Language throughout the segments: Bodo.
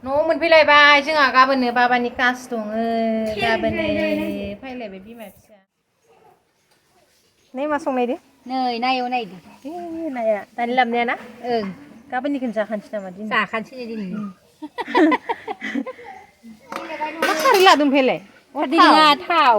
न' मोनफैलायबाय जोंहा गाबोननो बाबानि कास दङ गाबोननो फैलायबाय बिमा फिसा नै मा संनायदो नै नायाव नायदो नाया दानि लाबनाया ना ओं गाबोननिखौनो जाखानोसै नामा दिनै जाखानोसै दिनै मा खारै लादों ओमफ्रायलाय खारदै नङा थाव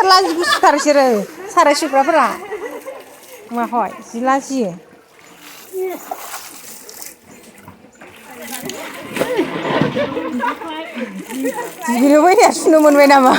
लाजि गुसुथार बिसोरो साराय सुग्राफोरा माहय जि लाजियो बिदिनो बैनाया सुनो मोनबाय नामा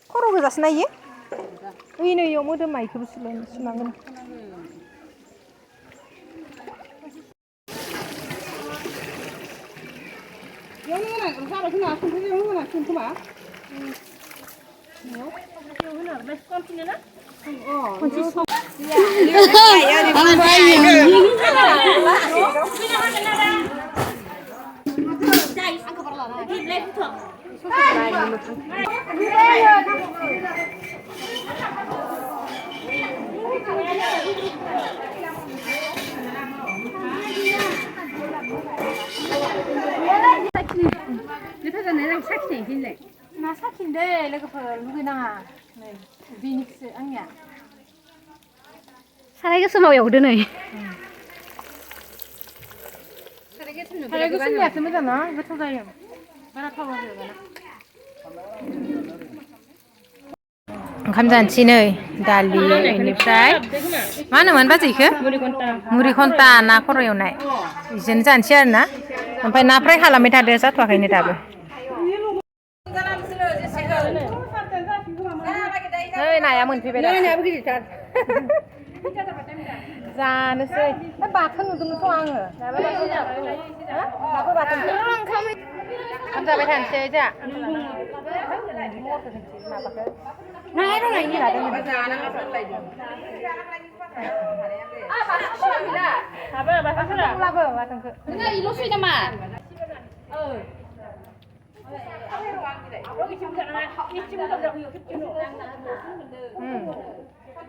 खर' गोजासो नायो ओइ नै इयाव मोदोमा इखौबो सुनांगोन मा साखिनो दे लोगोफोर लुगैनाङा नै बिनिसो आंनिया साराय गोसोमाव एवदो नै साराय गोसोमनियासो मोजां ना गोथाव जायो बारा थावा होबाना ओंखाम जानोसै नै दालि बेनिफ्राय मा होनोमोन बाजै इखो मुरि घन्टा ना खर' एवनाय बिजोंनो जानोसै आरोना ओमफ्राय ना फ्राय खालामबाय थादो जाथ'वाखैनो दाबो नै नाया मोनफैबाय नायाबो गिदिरथार जानोसै बाथोन नुदोंमोनथ' आङो नाबो बाथोन ओंखाम जाबाय थानोसै जोंहा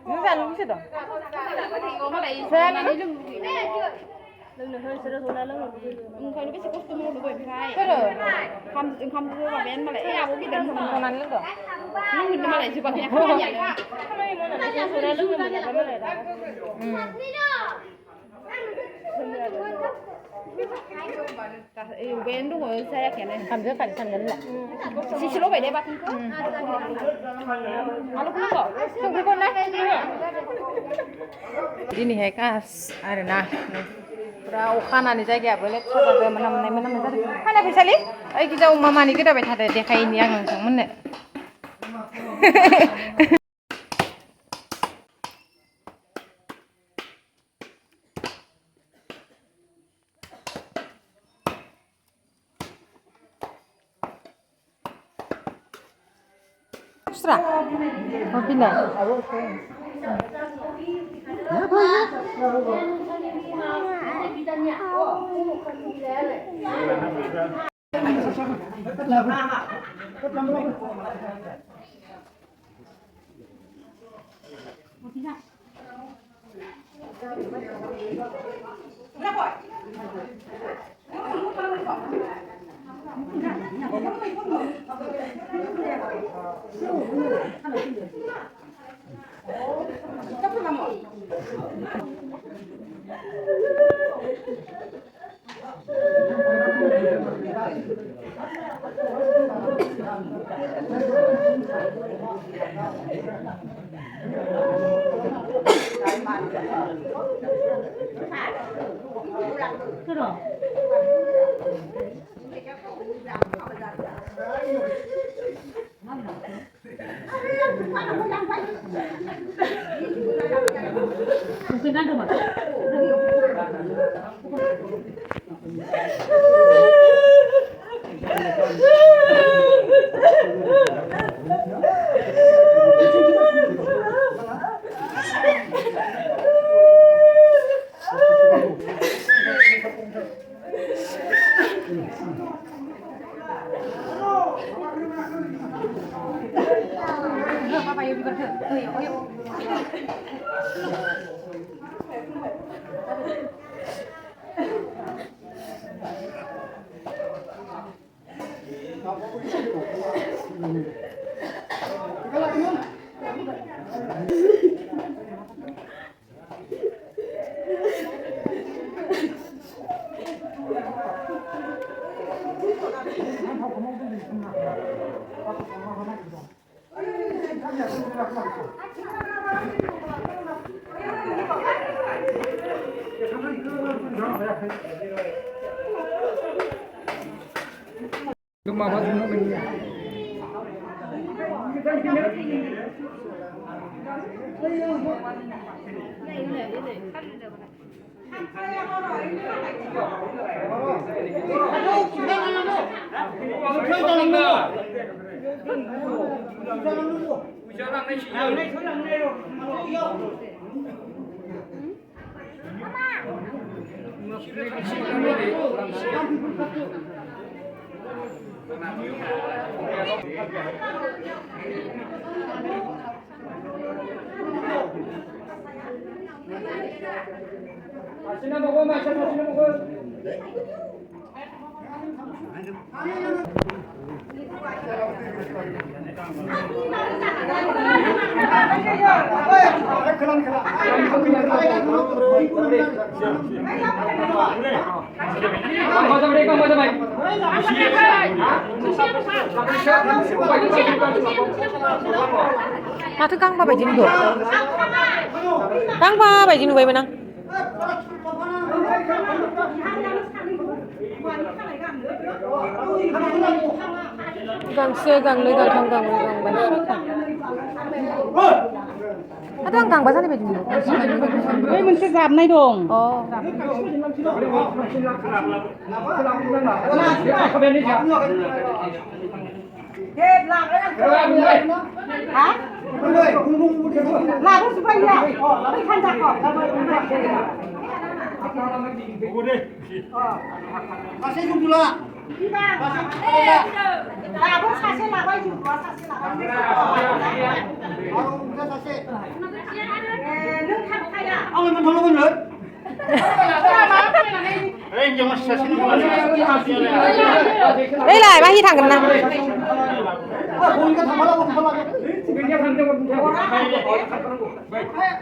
nướng ra nướng chưa được ra nó lưng hơi sữa thôi lưng thôi nó biết sẽ có sữa nó bởi vì không không đưa vào bên mà lại eo cái đằng không ăn lưng được lưng mà lại chỉ bằng cái không nhảy được sữa lưng mà lại bên đúng rồi xe kẹt này làm rất phải thành ngấn lại xí lỗ vậy đấy bác lúc nào không cái con đấy दिनैहाय कास आरोना पुरा अखा हानानै जायगायाबो लेथ्रा जादों मोनामनाय जादों फाना फैसालि ओइ गिजा मामानि गोदाबाय थादो देखायनि आं नोंथांमोननो Extra. Mau pindah? Math kang ba jin do? Kang ba jin bai mana? Gang se gang le gang thang gang le gang ban se kang. Atang kang ba sa ni bai jin do? Oi mun se gam nai dong. Oh. Hả? Là nó phải à? Phải khăn chặt cỏ. Masih hidup dulu lah. Là bố xa xe là bay chụp có xa xe là bay. Kalau kita sase. Nước khăn khay à? Ông làm thằng nó vẫn lớn. Ê, nhưng mà sase nó vẫn lớn. Đây là ba hi thằng gần nào? Không có thằng nó vẫn lớn.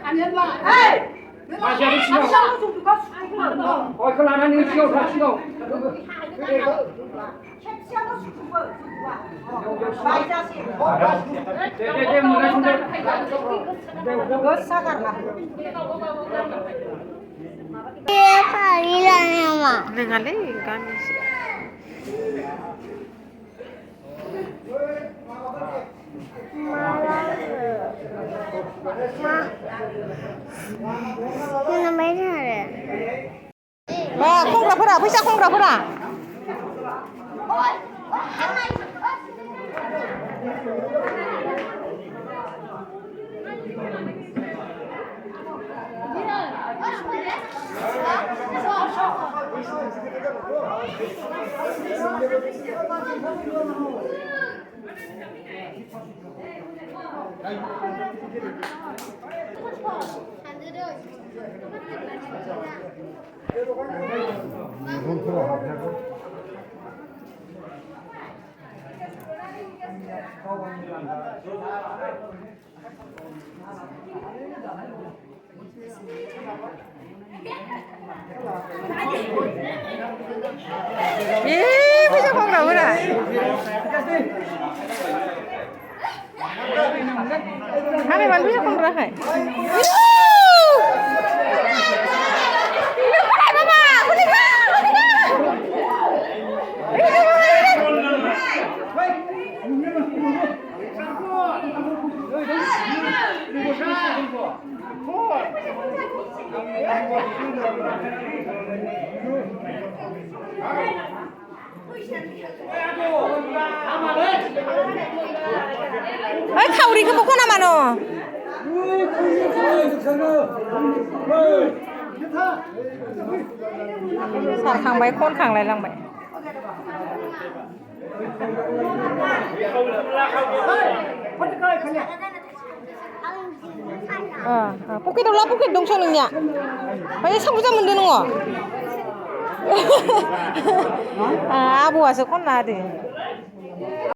Anh em là. Ê! Masih ada siapa? Oh, kelana ni siapa tak siapa? Siapa suka? Baca sih. Dia mulai sudah. Gak sakar lah. Dengan le kami. Ba không ra phara, pisa không ra phara. พี่เจ้าของเราเมื่อไหร่ถ้าไม่วันพี่เจ้าของเราให้เฮ้ยเขาดีคือพวกคนอามาโนสาดขังใบโค่นขังอะไรลังใบPukit dong lah, pukit dong soalnya. Banyak sama-sama mending nggak? Abu asal kon ada.